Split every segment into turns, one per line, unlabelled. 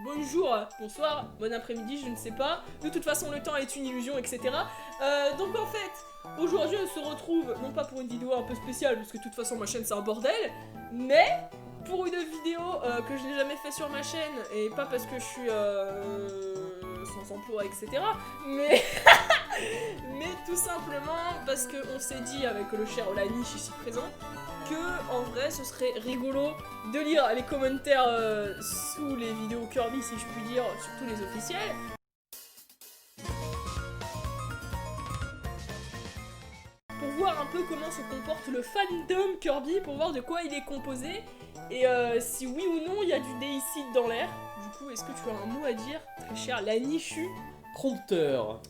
bonjour, bonsoir, bon après-midi, je ne sais pas. De toute façon, le temps est une illusion, etc. Donc en fait, aujourd'hui on se retrouve, non pas pour une vidéo un peu spéciale, parce que de toute façon ma chaîne c'est un bordel, mais pour une vidéo que je n'ai jamais fait sur ma chaîne, et pas parce que je suis sans emploi, etc. Mais, mais tout simplement parce qu'on s'est dit avec le cher Olaniche ici présent, que en vrai ce serait rigolo de lire les commentaires sous les vidéos Kirby, si je puis dire, surtout les officiels. Pour voir un peu comment se comporte le fandom Kirby, pour voir de quoi il est composé, et si oui ou non il y a du déicide dans l'air. Du coup, est-ce que tu as un mot à dire, très cher Lanichu?
Prompteur.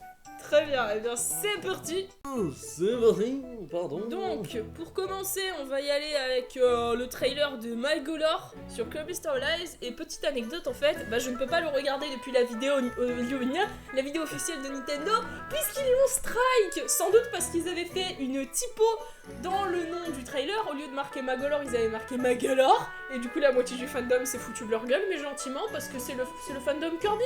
Très bien, et bien c'est parti.
C'est parti, pardon.
Donc, pour commencer, on va y aller avec le trailer de Magolor sur Kirby Star Allies. Et petite anecdote en fait, je ne peux pas le regarder depuis la vidéo officielle de Nintendo, puisqu'ils l'ont strike. Sans doute parce qu'ils avaient fait une typo dans le nom du trailer. Au lieu de marquer Magolor, ils avaient marqué Magolor. Et du coup, la moitié du fandom s'est foutu de leur gueule, mais gentiment, parce que c'est le fandom Kirby.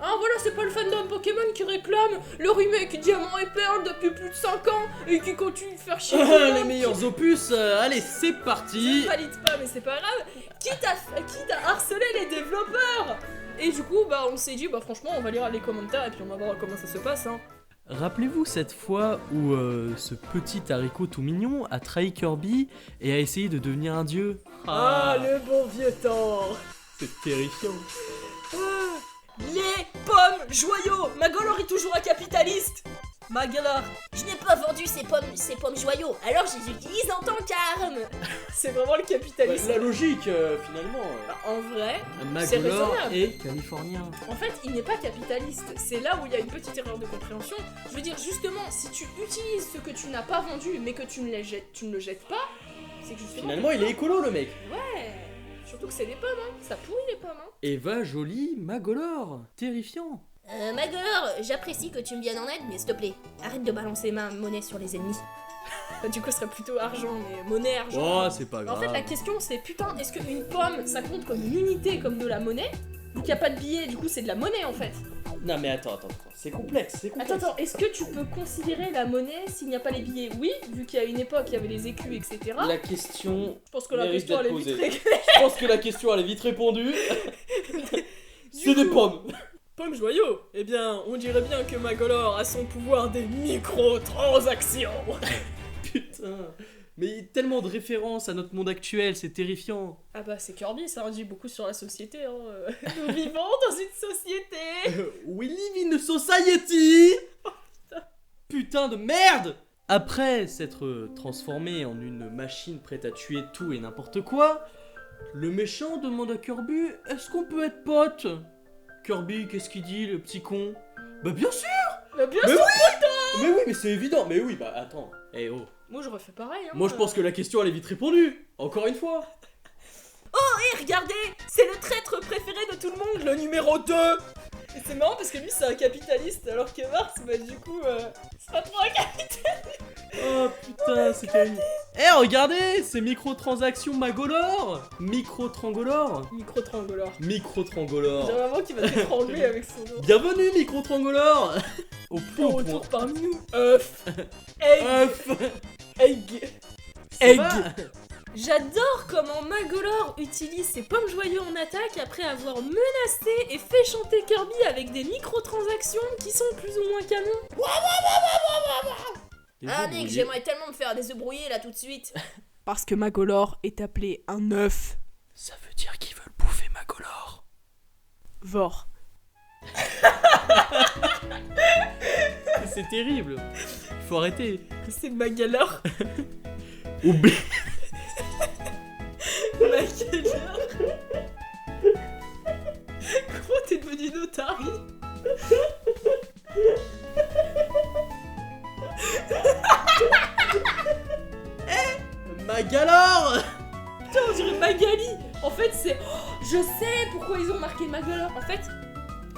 Hein, voilà, c'est pas le fandom Pokémon qui réclame le remake Diamant et Perle depuis plus de 5 ans et qui continue de faire chier.
Les meilleurs opus, allez, c'est parti.
Je valide pas, mais c'est pas grave. Quitte à harceler les développeurs. Et du coup, on s'est dit, franchement, on va lire les commentaires et puis on va voir comment ça se passe, hein.
Rappelez-vous cette fois où ce petit haricot tout mignon a trahi Kirby et a essayé de devenir un dieu.
Ah, le bon vieux temps.
C'est terrifiant.
Les pommes joyaux. Magolor est toujours un capitaliste. Magolor,
je n'ai pas vendu ces pommes joyaux, alors je les utilise en tant qu'arme.
C'est vraiment le capitalisme.
La logique, finalement.
En vrai, c'est
Magolor
raisonnable.
est californien.
En fait, il n'est pas capitaliste. C'est là où il y a une petite erreur de compréhension. Je veux dire, justement, si tu utilises ce que tu n'as pas vendu, mais que tu ne le jettes pas, c'est que justement...
Finalement, il est écolo, le mec.
Ouais. Surtout que c'est des pommes, hein. Ça pourrit les pommes, hein.
Eva jolie Magolor, terrifiant.
Magolor, j'apprécie que tu me viennes en aide, mais s'il te plaît, arrête de balancer ma monnaie sur les ennemis.
Du coup, ce serait plutôt argent, mais monnaie, argent.
Oh, c'est pas grave.
En fait, la question c'est, putain, est-ce qu'une pomme, ça compte comme une unité, comme de la monnaie? Vu qu'il n'y a pas de billets, du coup, c'est de la monnaie, en fait.
Non, mais attends, c'est complexe,
Attends, est-ce que tu peux considérer la monnaie s'il n'y a pas les billets? Oui, vu qu'il y a une époque, il y avait les écus, etc.
La question...
Je pense que la question, elle est vite réglée.
Je pense que la question, elle est vite répondue. C'est des pommes.
Pomme joyau. Eh bien, on dirait bien que Magolor a son pouvoir des microtransactions.
Putain, mais tellement de références à notre monde actuel, c'est terrifiant.
Ah c'est Kirby, ça en dit beaucoup sur la société, hein. Nous vivons dans une société.
We live in a society. Putain de merde. Après s'être transformé en une machine prête à tuer tout et n'importe quoi, le méchant demande à Kirby, est-ce qu'on peut être potes? Kirby, qu'est-ce qu'il dit, le petit con? Bien sûr.
Bien
mais
sûr,
oui. Mais oui, mais c'est évident. Mais oui, attends. Eh oh.
Moi je refais pareil, hein.
Moi je pense que la question elle est vite répondue. Encore une fois.
Et regardez, c'est le traître préféré de tout le monde, le numéro 2. Et c'est marrant parce que lui c'est un capitaliste, alors que Mars, du coup, c'est pas trop un capitaliste.
Oh putain, c'est terrible. Regardez, c'est microtransactions Magolor. Microtrangolor.
J'ai vraiment qu'il va t'étrangler avec son nom.
Bienvenue Microtrangolor. Au plus haut point.
Retour parmi nous. Œuf. Egg. J'adore comment Magolor utilise ses pommes joyeux en attaque après avoir menacé et fait chanter Kirby avec des microtransactions qui sont plus ou moins canons.
Ah mec, j'aimerais tellement me faire des œufs brouillés là tout de suite.
Parce que Magolor est appelé un œuf.
Ça veut dire qu'ils veulent bouffer Magolor.
Vor.
C'est terrible. Il faut arrêter.
C'est Magolor.
Oublie.
Magolor. Comment t'es devenu notari?
Magalor.
Putain, on dirait Magali. En fait, c'est... je sais pourquoi ils ont marqué Magolor. En fait,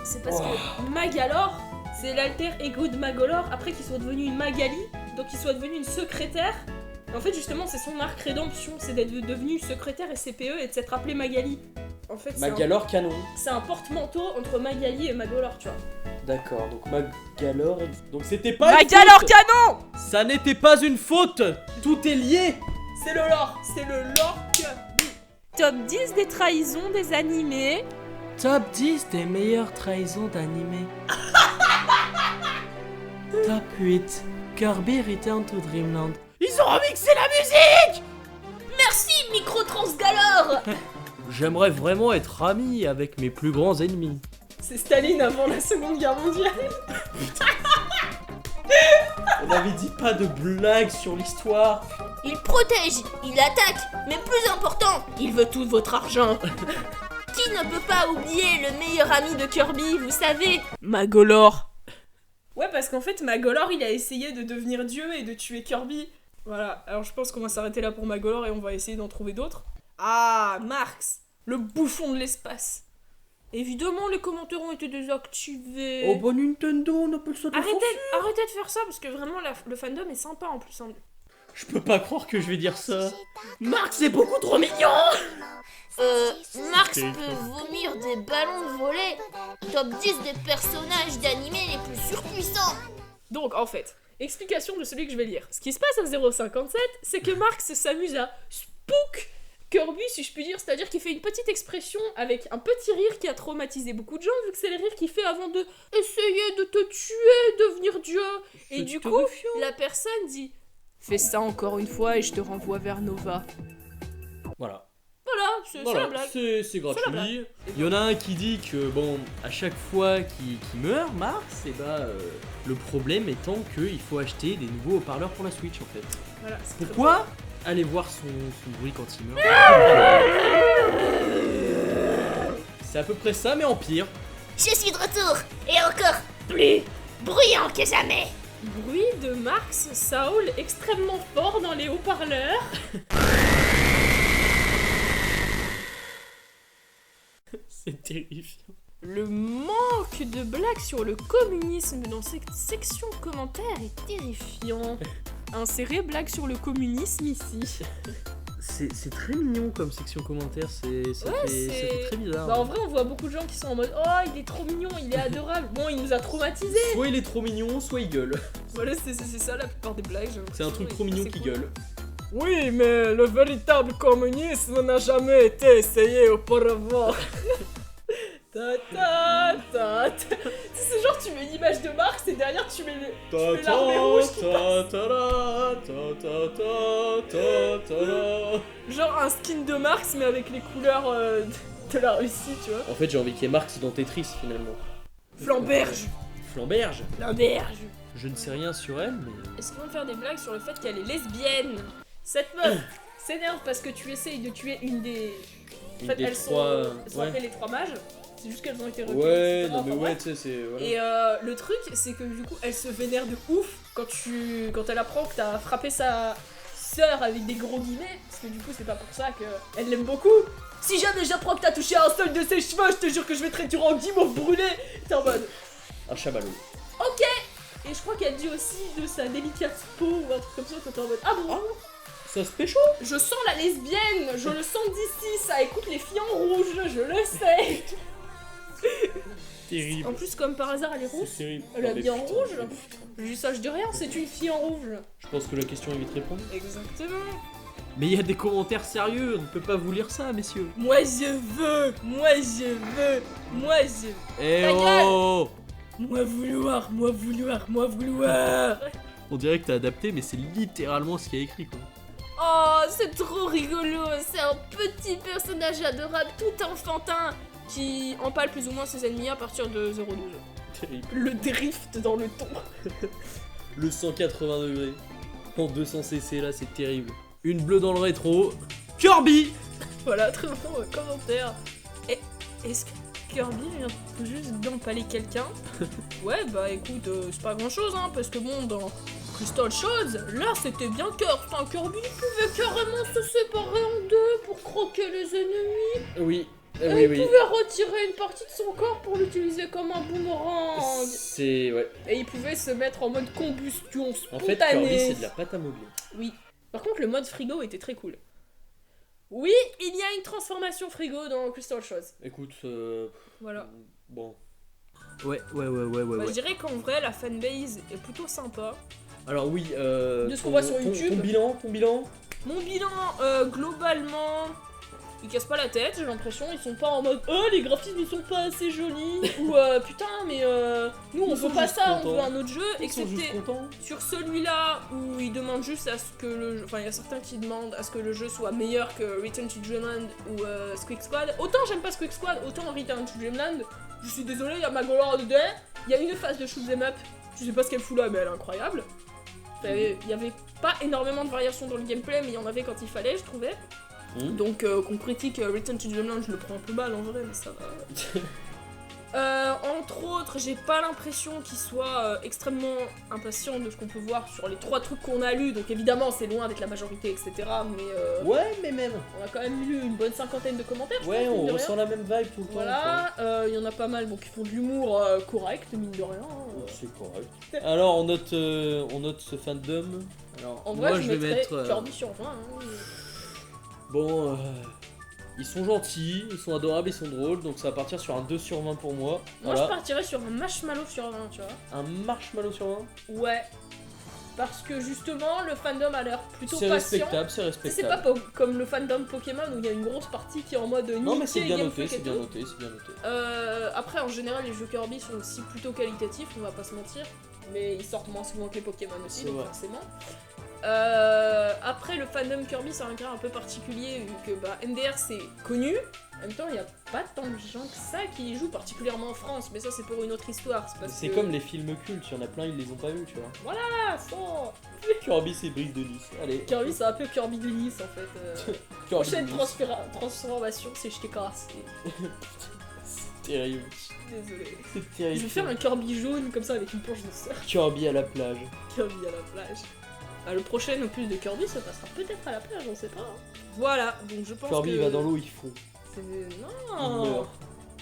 c'est parce que Magalor, c'est l'alter ego de Magolor, après qu'il soit devenu une Magali, donc qu'il soit devenu une secrétaire. Et en fait, justement, c'est son arc rédemption, c'est d'être devenu secrétaire et CPE et de s'être appelé Magali. en fait,
Magolor canon.
c'est un porte-manteau entre Magali et Magolor, tu vois.
D'accord, donc Magolor... Donc c'était pas une
Magolor
faute.
canon.
Ça n'était pas une faute. Tout est lié.
C'est le lore Kirby. Top 10 des trahisons des animés.
Top 10 des meilleures trahisons d'animé. Top 8. Kirby Return to Dreamland. Ils ont remixé la musique.
Merci, micro-transgalore.
J'aimerais vraiment être ami avec mes plus grands ennemis.
C'est Staline avant la Seconde Guerre mondiale.
On avait dit pas de blagues sur l'histoire.
Il protège, il attaque, mais plus important, il veut tout votre argent. Qui ne peut pas oublier le meilleur ami de Kirby, vous savez?
Magolor. Ouais, parce qu'en fait, Magolor, il a essayé de devenir dieu et de tuer Kirby. Voilà, alors je pense qu'on va s'arrêter là pour Magolor et on va essayer d'en trouver d'autres. Ah, Marx, le bouffon de l'espace. Évidemment, les commentaires ont été désactivés.
Oh bah Nintendo, on appelle ça de la censure.
Arrêtez de faire ça, parce que vraiment, le fandom est sympa en plus. Hein.
Je peux pas croire que je vais dire ça. Marx est beaucoup trop mignon.
Marx peut vomir des ballons de volet. Top 10 des personnages d'animé les plus surpuissants.
Donc, en fait, explication de celui que je vais lire. Ce qui se passe à 0,57, c'est que Marx s'amuse à spook Kirby, si je puis dire, c'est-à-dire qu'il fait une petite expression avec un petit rire qui a traumatisé beaucoup de gens, vu que c'est le rire qu'il fait avant de essayer de te tuer, devenir dieu. Et du coup, la personne dit « Fais ça encore une fois et je te renvoie vers Nova. »
Voilà.
Voilà, c'est ça la blague.
C'est
C'est la
gratuit.
blague.
Il y en a un qui dit que, bon, à chaque fois qu'il meurt, Marx, et bah, le problème étant qu'il faut acheter des nouveaux haut-parleurs pour la Switch, en fait.
Voilà, c'est très
Pourquoi aller voir son bruit quand il meurt? C'est à peu près ça, mais en pire.
Je suis de retour, et encore plus bruyant que jamais.
Bruit de Marx Saul extrêmement fort dans les haut-parleurs.
C'est terrifiant.
Le manque de blagues sur le communisme dans cette section commentaires est terrifiant. Insérez blague sur le communisme ici.
C'est très mignon comme section commentaires, ça fait très bizarre.
Bah en vrai on voit beaucoup de gens qui sont en mode « Oh il est trop mignon, il est adorable ». Bon il nous a traumatisés.
Soit il est trop mignon, soit il gueule.
Voilà c'est ça la plupart des blagues. j'ai
C'est un
l'impression,
truc
et
trop mignon
c'est
qui
cool.
gueule.
Oui mais le véritable communisme n'a jamais été essayé auparavant. Ta ta ta ta. C'est genre tu mets une image de Marx et derrière tu mets l'armée rouge qui passe. Genre un skin de Marx mais avec les couleurs de la Russie, tu vois.
En fait, j'ai envie qu'il y ait Marx dans Tetris finalement.
Flamberge.
Flamberge.
Flamberge.
Je ne sais rien sur elle, mais.
Est-ce qu'ils vont faire des blagues sur le fait qu'elle est lesbienne? Cette meuf s'énerve parce que tu essayes de tuer une des... En fait, elles sont appelées les trois mages. C'est juste qu'elles ont été retenues.
Ouais,
etc.
non mais
Enfin,
ouais,
bref.
tu sais, c'est. Voilà.
Et le truc, c'est que du coup, elle se vénère de ouf quand elle apprend que t'as frappé sa sœur avec des gros guillemets. Parce que du coup, c'est pas pour ça qu'elle l'aime beaucoup. Si jamais j'apprends que t'as touché un seul de ses cheveux, je te jure que je vais te réduire en guimauve brûlé. T'es en mode.
Un chamallow.
Ok. Et je crois qu'elle dit aussi de sa délicate peau ou un truc comme ça quand t'es en mode. Ah bon?
Ça se pécho?
Je sens la lesbienne, je le sens d'ici, ça écoute les filles en rouge, je le sais.
Terrible.
En plus, comme par hasard, elle est rousse.
C'est terrible.
Elle est
Ah, mais
bien en
putain,
rouge. Je dis ça, je dis rien, c'est une fille en rouge.
Je pense que la question est vite répondue.
Exactement.
Mais il y a des commentaires sérieux, on ne peut pas vous lire ça, messieurs.
Moi je veux, moi je veux, moi je...
Eh
Ta gueule.
oh!
Moi vouloir, moi vouloir, moi vouloir.
On dirait que t'as adapté, mais c'est littéralement ce qu'il y a écrit quoi.
Oh, c'est trop rigolo, c'est un petit personnage adorable, tout enfantin, qui empale plus ou moins ses ennemis à partir de 0,12.
Terrible.
Le drift dans le ton.
Le 180 degrés en 200 cc là, c'est terrible. Une bleue dans le rétro. Kirby!
Voilà, très bon commentaire. Et est-ce que Kirby vient tout juste d'empaler quelqu'un? Ouais, bah écoute, c'est pas grand chose, hein, parce que bon, dans Crystal Shards, là c'était bien cœur. Enfin, Kirby pouvait carrément se séparer en deux pour croquer les ennemis.
Oui.
Et
Oui,
il
oui.
pouvait retirer une partie de son corps pour l'utiliser comme un boomerang.
C'est. Ouais.
Et il pouvait se mettre en mode combustion spontanée.
En fait, Kirby, c'est de la pâte à modeler.
Oui. Par contre, le mode frigo était très cool. Oui, il y a une transformation frigo dans Crystal Shows.
Écoute,
Voilà.
bon. Ouais.
Je dirais qu'en vrai, la fanbase est plutôt sympa.
Alors oui,
De ce qu'on voit sur YouTube.
Ton bilan.
Mon bilan, globalement, ils cassent pas la tête, j'ai l'impression. Ils sont pas en mode oh, les graphismes ils sont pas assez jolis. Ou putain, mais nous on
Ils
veut
sont
pas
juste
ça, on
contents.
veut un autre jeu.
Ils sont juste
Excepté
contents.
sur celui-là où ils demandent juste à ce que le jeu. Enfin, il y a certains qui demandent à ce que le jeu soit meilleur que Return to Dreamland ou Squeak Squad. Autant j'aime pas Squeak Squad, autant Return to Dreamland. Je suis désolée, il y a Magolor dedans. Il y a une phase de shoot 'em up. Je sais pas ce qu'elle fout là, mais elle est incroyable. Il y avait pas énormément de variations dans le gameplay, mais il y en avait quand il fallait, je trouvais. Donc qu'on critique Return to Dreamland, je le prends un peu mal en vrai, mais ça va. Entre autres, j'ai pas l'impression qu'il soit extrêmement impatient de ce qu'on peut voir sur les 3 trucs qu'on a lus. Donc évidemment, c'est loin d'être la majorité, etc. Mais
Ouais, mais même.
on a quand même lu une bonne cinquantaine de commentaires. je
Ouais,
pense, mine
on
de
ressent
rien.
la même vibe tout le temps.
Voilà, il y en a pas mal qui font de l'humour correct, mine de rien.
quoi. C'est correct. Alors, on note ce fandom. Alors,
En vrai,
moi,
je
vais
mettrais
mettre.
Kirby sur 20. Hein.
Bon, ils sont gentils, ils sont adorables, ils sont drôles, donc ça va partir sur un 2 sur 20 pour moi.
Moi,
Voilà.
je partirais sur un marshmallow sur 20, tu vois.
Un marshmallow sur 20.
Ouais. Parce que justement, le fandom a l'air plutôt
C'est
patient.
respectable, c'est
Tu sais, c'est
respectable.
pas comme le fandom Pokémon où il y a une grosse partie qui est en mode
Non, mais c'est
niquer
bien
Game
noté,
Freak et
c'est bien
tout.
noté, c'est bien noté.
Après, en général, les jeux Kirby sont aussi plutôt qualitatifs, on va pas se mentir. Mais ils sortent moins souvent que les Pokémon aussi,
C'est
donc
vrai.
forcément. Après, le fandom Kirby, c'est un cas un peu particulier, vu que MDR c'est connu. En même temps, il n'y a pas tant de gens que ça qui y jouent, particulièrement en France, mais ça, c'est pour une autre histoire. parce
C'est
que-
comme les films cultes, il y en a plein, ils les ont pas vus, tu vois.
Ah, sans-
Kirby, c'est Brise de Nice. Allez,
Kirby, c'est un peu Kirby de Nice en fait.
Kirby
Prochaine
de Nice.
transformation, c'est je t'ai cassé.
C'est terrible.
Désolé.
C'est
Je
terrible.
vais faire un Kirby jaune comme ça avec une planche de surf.
Kirby à la plage.
Kirby à la plage. Le prochain opus de Kirby, ça passera peut-être à la plage, on sait pas. hein. Voilà, donc je pense
Kirby
que...
va dans l'eau, il fond.
c'est-
Il
Non.
meurt.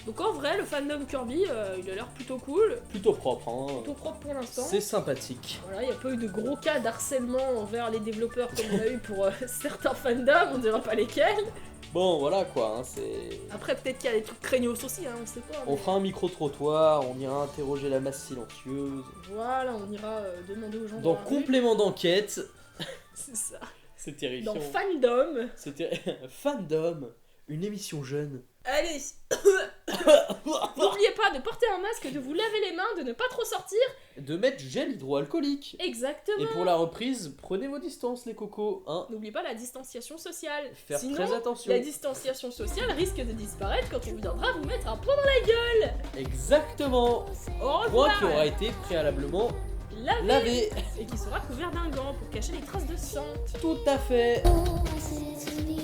Donc en vrai, le fandom Kirby, il a l'air plutôt cool,
Plutôt propre, hein.
plutôt propre pour l'instant.
C'est sympathique.
Voilà, il n'y a pas eu de gros cas d'harcèlement envers les développeurs comme on a eu pour certains fandoms, on dira pas lesquels.
Bon, voilà quoi, hein, c'est.
Après, peut-être qu'il y a des trucs craignos aussi, hein, on sait pas.
On
mais-
fera un micro-trottoir, on ira interroger la masse silencieuse.
Voilà, on ira demander aux gens.
Dans
dans la rue.
complément d'enquête,
C'est ça.
c'est terrifiant.
Dans fandom.
C'était Fandom, une émission jeune.
Allez, n'oubliez pas de porter un masque, de vous laver les mains, de ne pas trop sortir.
De mettre gel hydroalcoolique.
Exactement.
Et pour la reprise, prenez vos distances les cocos, hein.
N'oubliez pas la distanciation sociale.
Faire
Sinon,
très attention.
la distanciation sociale risque de disparaître quand on viendra vous mettre un point dans la gueule.
Exactement.
Au
Point
revoir.
qui aura été préalablement
Lavé.
lavé.
Et qui sera couvert d'un gant pour cacher les traces de sang.
Tout à fait.
Oh, c'est celui